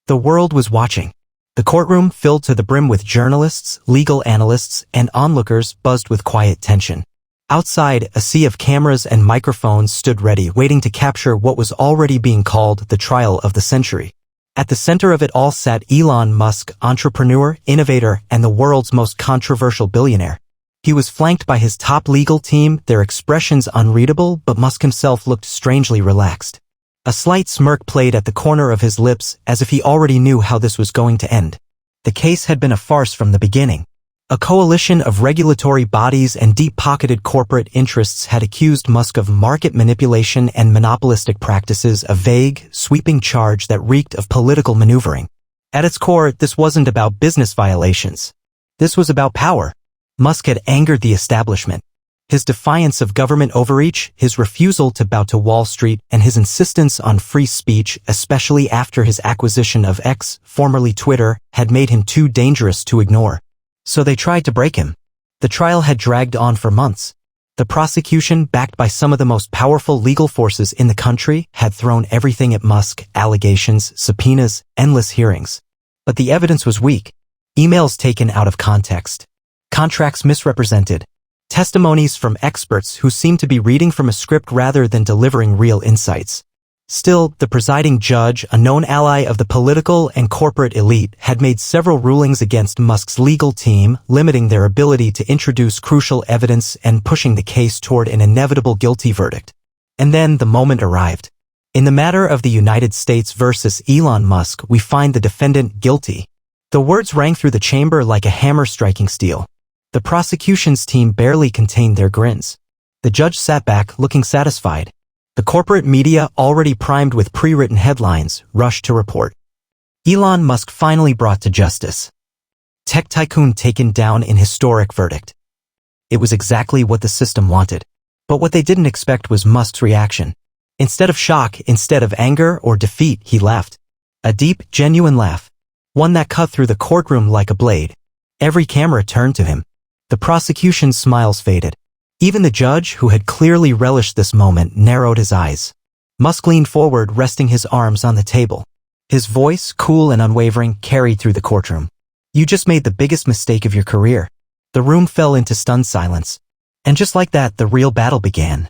The world was watching. The courtroom, filled to the brim with journalists, legal analysts, and onlookers, buzzed with quiet tension. Outside, a sea of cameras and microphones stood ready, waiting to capture what was already being called the trial of the century. At the center of it all sat Elon Musk, entrepreneur, innovator, and the world's most controversial billionaire. He was flanked by his top legal team, their expressions unreadable, but Musk himself looked strangely relaxed. A slight smirk played at the corner of his lips, as if he already knew how this was going to end. The case had been a farce from the beginning. A coalition of regulatory bodies and deep-pocketed corporate interests had accused Musk of market manipulation and monopolistic practices, a vague, sweeping charge that reeked of political maneuvering. At its core, this wasn't about business violations. This was about power. Musk had angered the establishment. His defiance of government overreach, his refusal to bow to Wall Street, and his insistence on free speech, especially after his acquisition of X, formerly Twitter, had made him too dangerous to ignore. So they tried to break him. The trial had dragged on for months. The prosecution, backed by some of the most powerful legal forces in the country, had thrown everything at Musk: allegations, subpoenas, endless hearings. But the evidence was weak. Emails taken out of context. Contracts misrepresented. Testimonies from experts who seemed to be reading from a script rather than delivering real insights. Still, the presiding judge, a known ally of the political and corporate elite, had made several rulings against Musk's legal team, limiting their ability to introduce crucial evidence and pushing the case toward an inevitable guilty verdict. And then the moment arrived. In the matter of the United States versus Elon Musk, we find the defendant guilty. The words rang through the chamber like a hammer striking steel. The prosecution's team barely contained their grins. The judge sat back, looking satisfied. The corporate media, already primed with pre-written headlines, rushed to report. Elon Musk finally brought to justice. Tech tycoon taken down in historic verdict. It was exactly what the system wanted. But what they didn't expect was Musk's reaction. Instead of shock, instead of anger or defeat, he laughed. A deep, genuine laugh. One that cut through the courtroom like a blade. Every camera turned to him. The prosecution's smiles faded. Even the judge, who had clearly relished this moment, narrowed his eyes. Musk leaned forward, resting his arms on the table. His voice, cool and unwavering, carried through the courtroom. You just made the biggest mistake of your career. The room fell into stunned silence. And just like that, the real battle began.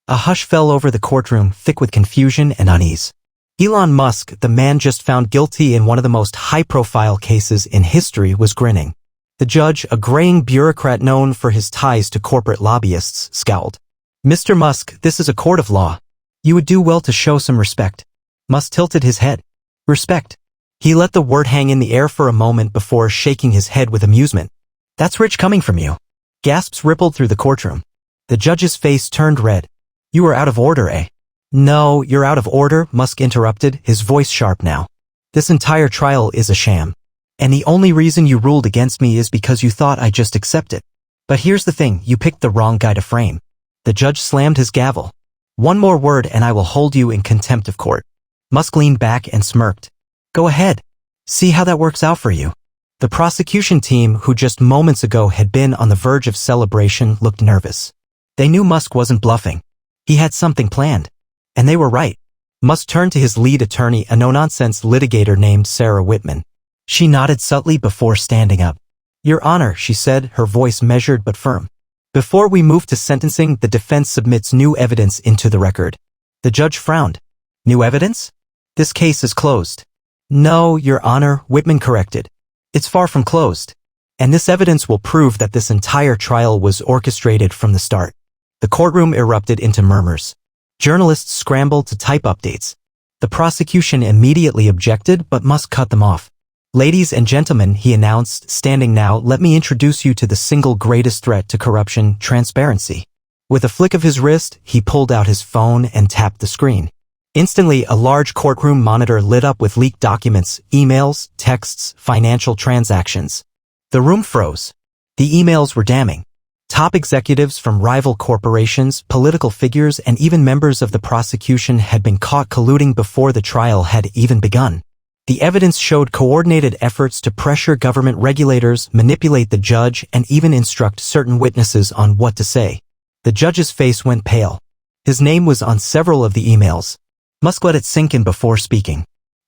A hush fell over the courtroom, thick with confusion and unease. Elon Musk, the man just found guilty in one of the most high-profile cases in history, was grinning. The judge, a graying bureaucrat known for his ties to corporate lobbyists, scowled. Mr. Musk, this is a court of law. You would do well to show some respect. Musk tilted his head. Respect. He let the word hang in the air for a moment before shaking his head with amusement. That's rich coming from you. Gasps rippled through the courtroom. The judge's face turned red. You are out of order, eh? No, you're out of order, Musk interrupted, his voice sharp now. This entire trial is a sham. And the only reason you ruled against me is because you thought I'd just accept it. But here's the thing, you picked the wrong guy to frame. The judge slammed his gavel. One more word and I will hold you in contempt of court. Musk leaned back and smirked. Go ahead. See how that works out for you. The prosecution team, who just moments ago had been on the verge of celebration, looked nervous. They knew Musk wasn't bluffing. He had something planned. And they were right. Musk turned to his lead attorney, a no-nonsense litigator named Sarah Whitman. She nodded subtly before standing up. Your Honor, she said, her voice measured but firm. Before we move to sentencing, the defense submits new evidence into the record. The judge frowned. New evidence? This case is closed. No, Your Honor, Whitman corrected. It's far from closed. And this evidence will prove that this entire trial was orchestrated from the start. The courtroom erupted into murmurs. Journalists scrambled to type updates. The prosecution immediately objected, but Musk cut them off. Ladies and gentlemen, he announced, standing now, let me introduce you to the single greatest threat to corruption, transparency. With a flick of his wrist, he pulled out his phone and tapped the screen. Instantly, a large courtroom monitor lit up with leaked documents, emails, texts, financial transactions. The room froze. The emails were damning. Top executives from rival corporations, political figures, and even members of the prosecution had been caught colluding before the trial had even begun. The evidence showed coordinated efforts to pressure government regulators, manipulate the judge, and even instruct certain witnesses on what to say. The judge's face went pale. His name was on several of the emails. Musk let it sink in before speaking.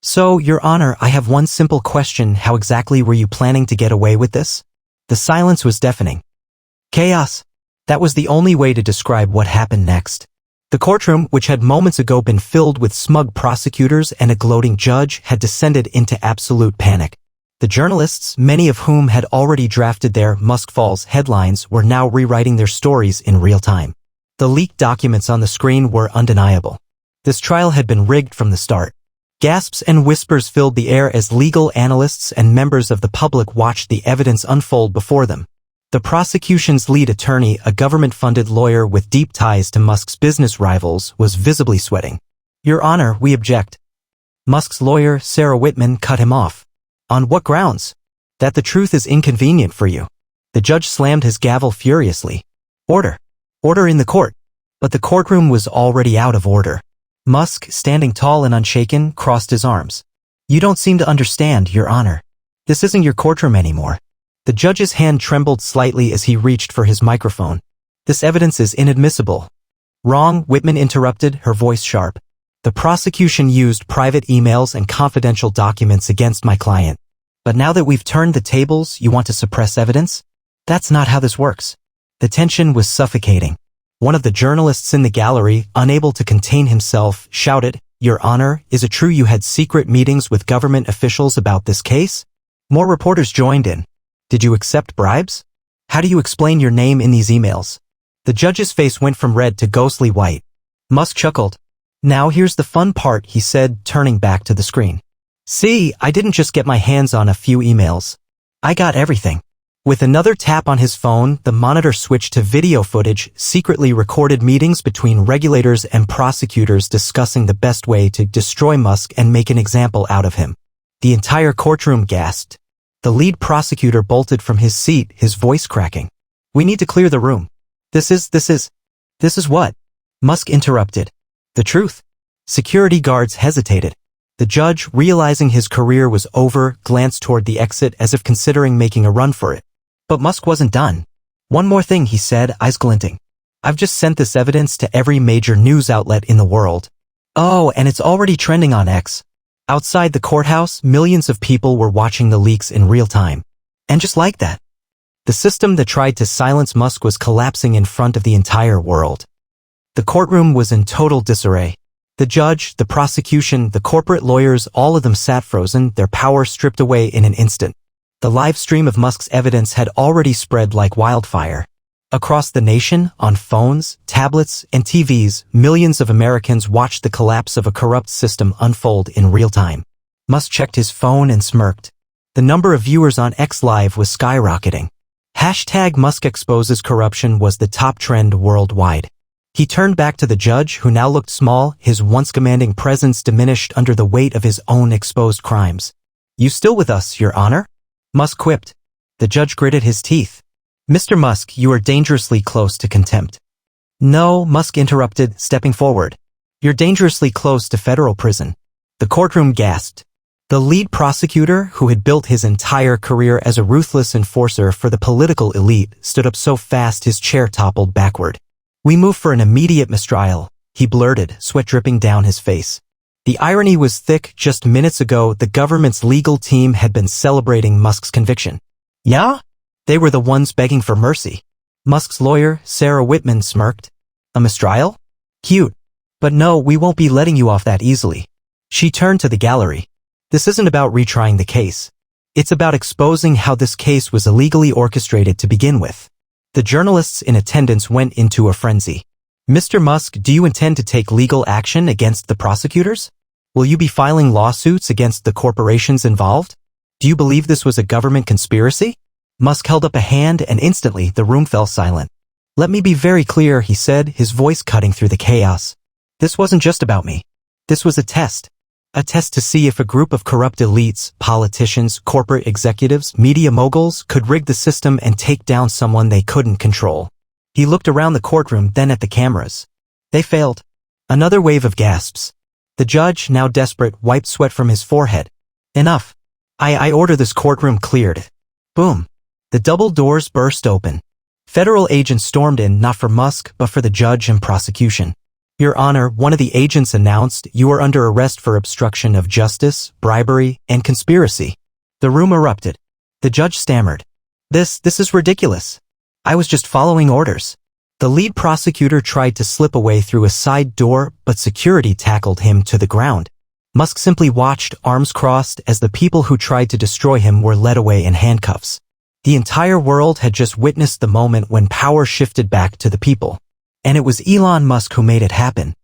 So, Your Honor, I have one simple question. How exactly were you planning to get away with this? The silence was deafening. Chaos. That was the only way to describe what happened next. The courtroom, which had moments ago been filled with smug prosecutors and a gloating judge, had descended into absolute panic. The journalists, many of whom had already drafted their Musk Falls headlines, were now rewriting their stories in real time. The leaked documents on the screen were undeniable. This trial had been rigged from the start. Gasps and whispers filled the air as legal analysts and members of the public watched the evidence unfold before them. The prosecution's lead attorney, a government-funded lawyer with deep ties to Musk's business rivals, was visibly sweating. Your Honor, we object. Musk's lawyer, Sarah Whitman, cut him off. On what grounds? That the truth is inconvenient for you. The judge slammed his gavel furiously. Order. Order in the court. But the courtroom was already out of order. Musk, standing tall and unshaken, crossed his arms. You don't seem to understand, Your Honor. This isn't your courtroom anymore. The judge's hand trembled slightly as he reached for his microphone. This evidence is inadmissible. Wrong, Whitman interrupted, her voice sharp. The prosecution used private emails and confidential documents against my client. But now that we've turned the tables, you want to suppress evidence? That's not how this works. The tension was suffocating. One of the journalists in the gallery, unable to contain himself, shouted, Your Honor, is it true you had secret meetings with government officials about this case? More reporters joined in. Did you accept bribes? How do you explain your name in these emails? The judge's face went from red to ghostly white. Musk chuckled. Now here's the fun part, he said, turning back to the screen. See, I didn't just get my hands on a few emails. I got everything. With another tap on his phone, the monitor switched to video footage, secretly recorded meetings between regulators and prosecutors discussing the best way to destroy Musk and make an example out of him. The entire courtroom gasped. The lead prosecutor bolted from his seat, his voice cracking. We need to clear the room. This is what? Musk interrupted. The truth. Security guards hesitated. The judge, realizing his career was over, glanced toward the exit as if considering making a run for it. But Musk wasn't done. One more thing, he said, eyes glinting. I've just sent this evidence to every major news outlet in the world. Oh, and it's already trending on X. Outside the courthouse, millions of people were watching the leaks in real time. And just like that, the system that tried to silence Musk was collapsing in front of the entire world. The courtroom was in total disarray. The judge, the prosecution, the corporate lawyers, all of them sat frozen, their power stripped away in an instant. The live stream of Musk's evidence had already spread like wildfire. Across the nation, on phones, tablets, and TVs, millions of Americans watched the collapse of a corrupt system unfold in real time. Musk checked his phone and smirked. The number of viewers on X Live was skyrocketing. Hashtag Musk exposes corruption was the top trend worldwide. He turned back to the judge, who now looked small, his once commanding presence diminished under the weight of his own exposed crimes. You still with us, Your Honor? Musk quipped. The judge gritted his teeth. Mr. Musk, you are dangerously close to contempt. No, Musk interrupted, stepping forward. You're dangerously close to federal prison. The courtroom gasped. The lead prosecutor, who had built his entire career as a ruthless enforcer for the political elite, stood up so fast his chair toppled backward. We move for an immediate mistrial, he blurted, sweat dripping down his face. The irony was thick. Just minutes ago, the government's legal team had been celebrating Musk's conviction. Yeah? They were the ones begging for mercy. Musk's lawyer, Sarah Whitman, smirked. A mistrial? Cute. But no, we won't be letting you off that easily. She turned to the gallery. This isn't about retrying the case. It's about exposing how this case was illegally orchestrated to begin with. The journalists in attendance went into a frenzy. Mr. Musk, do you intend to take legal action against the prosecutors? Will you be filing lawsuits against the corporations involved? Do you believe this was a government conspiracy? Musk held up a hand and instantly the room fell silent. Let me be very clear, he said, his voice cutting through the chaos. This wasn't just about me. This was a test. A test to see if a group of corrupt elites, politicians, corporate executives, media moguls could rig the system and take down someone they couldn't control. He looked around the courtroom, then at the cameras. They failed. Another wave of gasps. The judge, now desperate, wiped sweat from his forehead. Enough. I order this courtroom cleared. Boom. The double doors burst open. Federal agents stormed in, not for Musk, but for the judge and prosecution. Your Honor, one of the agents announced you are under arrest for obstruction of justice, bribery, and conspiracy. The room erupted. The judge stammered. This is ridiculous. I was just following orders. The lead prosecutor tried to slip away through a side door, but security tackled him to the ground. Musk simply watched, arms crossed, as the people who tried to destroy him were led away in handcuffs. The entire world had just witnessed the moment when power shifted back to the people. And it was Elon Musk who made it happen.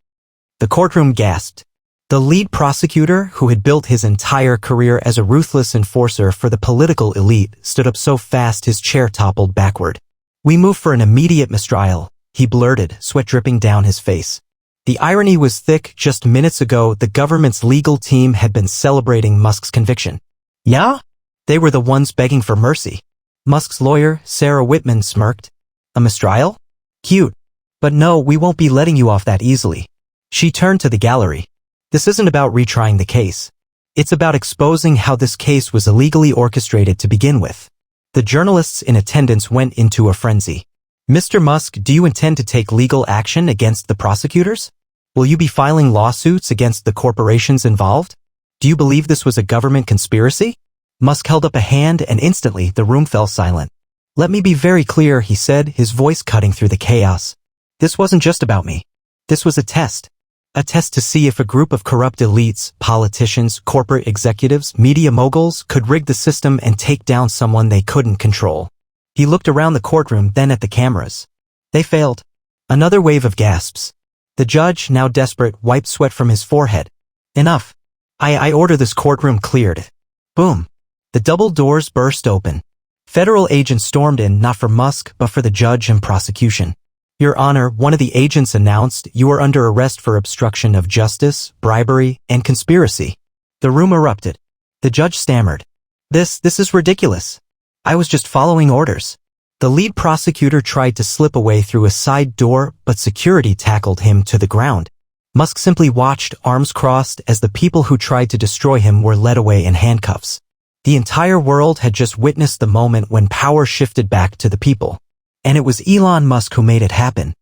The courtroom gasped. The lead prosecutor, who had built his entire career as a ruthless enforcer for the political elite, stood up so fast his chair toppled backward. We move for an immediate mistrial, he blurted, sweat dripping down his face. The irony was thick. Just minutes ago, the government's legal team had been celebrating Musk's conviction. Yeah? They were the ones begging for mercy. Musk's lawyer, Sarah Whitman, smirked. A mistrial? Cute. But no, we won't be letting you off that easily. She turned to the gallery. This isn't about retrying the case. It's about exposing how this case was illegally orchestrated to begin with. The journalists in attendance went into a frenzy. Mr. Musk, do you intend to take legal action against the prosecutors? Will you be filing lawsuits against the corporations involved? Do you believe this was a government conspiracy? Musk held up a hand and instantly the room fell silent. Let me be very clear, he said, his voice cutting through the chaos. This wasn't just about me. This was a test. A test to see if a group of corrupt elites, politicians, corporate executives, media moguls could rig the system and take down someone they couldn't control. He looked around the courtroom, then at the cameras. They failed. Another wave of gasps. The judge, now desperate, wiped sweat from his forehead. Enough. I order this courtroom cleared. Boom. The double doors burst open. Federal agents stormed in, not for Musk, but for the judge and prosecution. Your Honor, one of the agents announced you are under arrest for obstruction of justice, bribery, and conspiracy. The room erupted. The judge stammered. This is ridiculous. I was just following orders. The lead prosecutor tried to slip away through a side door, but security tackled him to the ground. Musk simply watched, arms crossed, as the people who tried to destroy him were led away in handcuffs. The entire world had just witnessed the moment when power shifted back to the people. And it was Elon Musk who made it happen.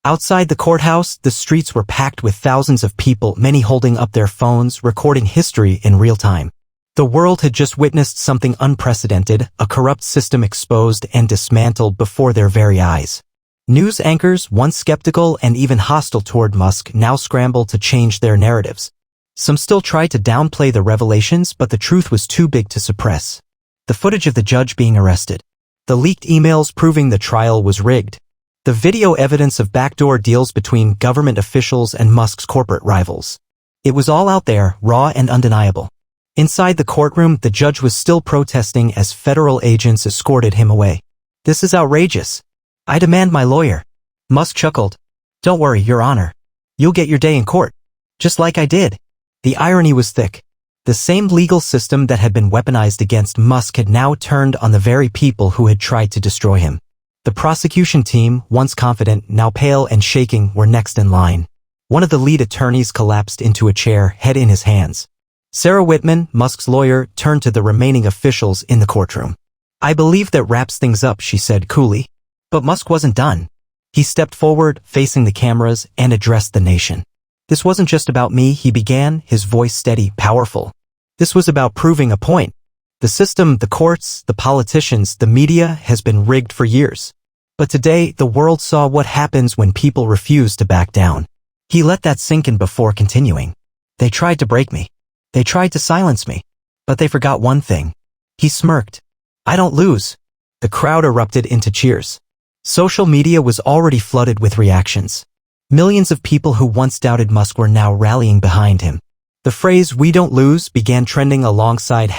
Outside the courthouse, the streets were packed with thousands of people, many holding up their phones, recording history in real time. The world had just witnessed something unprecedented, a corrupt system exposed and dismantled before their very eyes. News anchors, once skeptical and even hostile toward Musk, now scrambled to change their narratives. Some still tried to downplay the revelations, but the truth was too big to suppress. The footage of the judge being arrested. The leaked emails proving the trial was rigged. The video evidence of backdoor deals between government officials and Musk's corporate rivals. It was all out there, raw and undeniable. Inside the courtroom, the judge was still protesting as federal agents escorted him away. This is outrageous. I demand my lawyer. Musk chuckled. Don't worry, Your Honor. You'll get your day in court. Just like I did. The irony was thick. The same legal system that had been weaponized against Musk had now turned on the very people who had tried to destroy him. The prosecution team, once confident, now pale and shaking, were next in line. One of the lead attorneys collapsed into a chair, head in his hands. Sarah Whitman, Musk's lawyer, turned to the remaining officials in the courtroom. I believe that wraps things up, she said coolly. But Musk wasn't done. He stepped forward, facing the cameras, and addressed the nation. This wasn't just about me, he began, his voice steady, powerful. This was about proving a point. The system, the courts, the politicians, the media has been rigged for years. But today, the world saw what happens when people refuse to back down. He let that sink in before continuing. They tried to break me. They tried to silence me. But they forgot one thing. He smirked. I don't lose. The crowd erupted into cheers. Social media was already flooded with reactions. Millions of people who once doubted Musk were now rallying behind him. The phrase "we don't lose" began trending alongside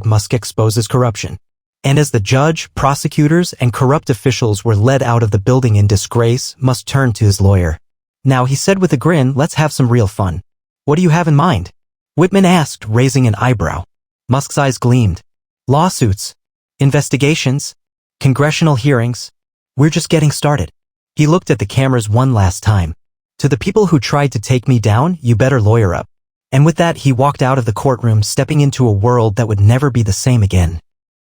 #Musk exposes corruption. And as the judge, prosecutors, and corrupt officials were led out of the building in disgrace, Musk turned to his lawyer. Now, he said with a grin, let's have some real fun. What do you have in mind? Whitman asked, raising an eyebrow. Musk's eyes gleamed. Lawsuits. Investigations. Congressional hearings. We're just getting started. He looked at the cameras one last time. To the people who tried to take me down, you better lawyer up. And with that, he walked out of the courtroom, stepping into a world that would never be the same again.